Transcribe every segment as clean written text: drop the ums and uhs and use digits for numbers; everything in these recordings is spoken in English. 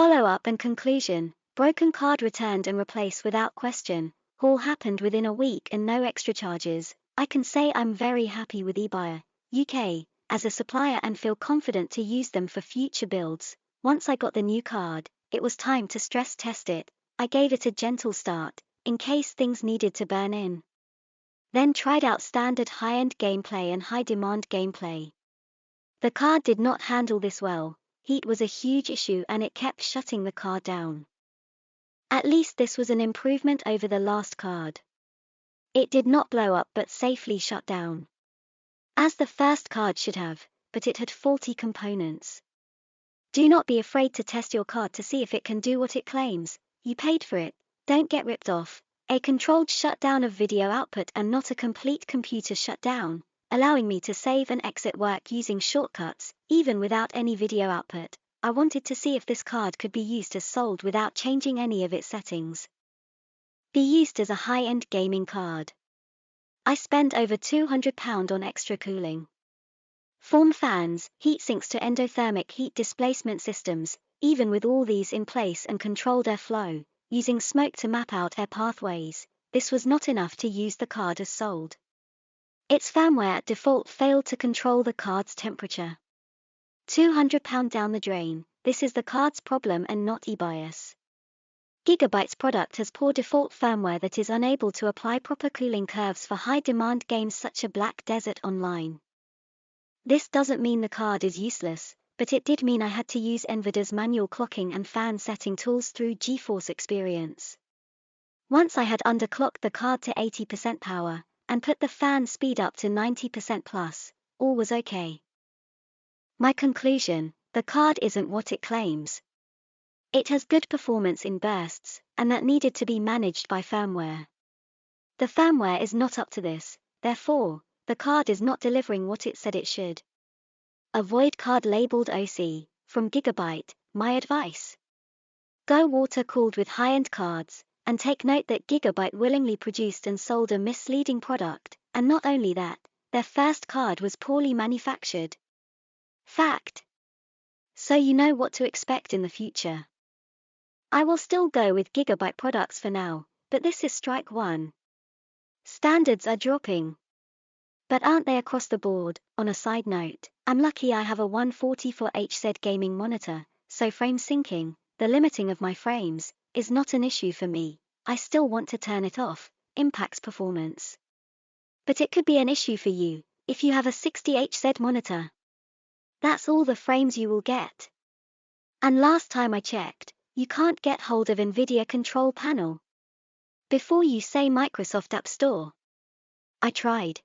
Follow-up and conclusion. Broken card returned and replaced without question. All happened within a week and no extra charges. I can say I'm very happy with Ebuyer, UK, as a supplier and feel confident to use them for future builds. Once I got the new card, it was time to stress test it. I gave it a gentle start, in case things needed to burn in. Then tried out standard high-end gameplay and high-demand gameplay. The card did not handle this well. Heat was a huge issue and it kept shutting the card down. At least this was an improvement over the last card. It did not blow up but safely shut down. As the first card should have, but it had faulty components. Do not be afraid to test your card to see if it can do what it claims. You paid for it, don't get ripped off. A controlled shutdown of video output and not a complete computer shutdown, allowing me to save and exit work using shortcuts, even without any video output. I wanted to see if this card could be used as sold without changing any of its settings. Be used as a high-end gaming card. I spent over £200 on extra cooling. Form fans, heat sinks to endothermic heat displacement systems, even with all these in place and controlled airflow, using smoke to map out air pathways, this was not enough to use the card as sold. Its firmware at default failed to control the card's temperature. £200 down the drain. This is the card's problem and not Ebuyer's. Gigabyte's product has poor default firmware that is unable to apply proper cooling curves for high-demand games such as Black Desert Online. This doesn't mean the card is useless, but it did mean I had to use NVIDIA's manual clocking and fan setting tools through GeForce Experience. Once I had underclocked the card to 80% power, and put the fan speed up to 90% plus, all was okay. My conclusion, the card isn't what it claims. It has good performance in bursts, and that needed to be managed by firmware. The firmware is not up to this, therefore, the card is not delivering what it said it should. Avoid card labeled OC, from Gigabyte. My advice: go water-cooled with high-end cards, and take note that Gigabyte willingly produced and sold a misleading product, and not only that, their first card was poorly manufactured. Fact. So you know what to expect in the future. I will still go with Gigabyte products for now, but this is strike one. Standards are dropping. But aren't they across the board? On a side note, I'm lucky I have a 144Hz gaming monitor, so frame syncing, the limiting of my frames, is not an issue for me. I still want to turn it off, impacts performance. But it could be an issue for you, if you have a 60Hz monitor. That's all the frames you will get. And last time I checked, you can't get hold of NVIDIA Control Panel. Before you say Microsoft App Store. I tried.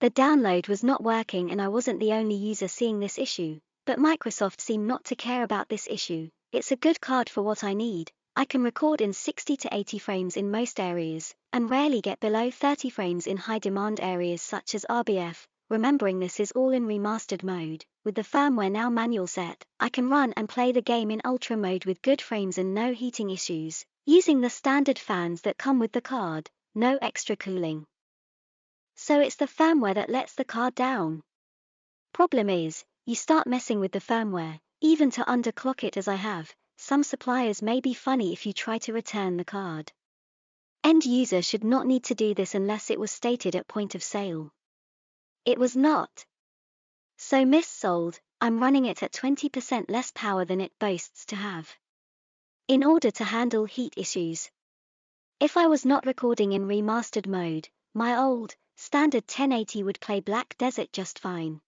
The download was not working and I wasn't the only user seeing this issue, but Microsoft seemed not to care about this issue. It's a good card for what I need. I can record in 60 to 80 frames in most areas, and rarely get below 30 frames in high-demand areas such as RBF. Remembering this is all in remastered mode, with the firmware now manual set, I can run and play the game in ultra mode with good frames and no heating issues, using the standard fans that come with the card, no extra cooling. So it's the firmware that lets the card down. Problem is, you start messing with the firmware, even to underclock it as I have. Some suppliers may be funny if you try to return the card. End user should not need to do this unless it was stated at point of sale. It was not. So mis-sold. I'm running it at 20% less power than it boasts to have, in order to handle heat issues. If I was not recording in remastered mode, my old, standard 1080 would play Black Desert just fine.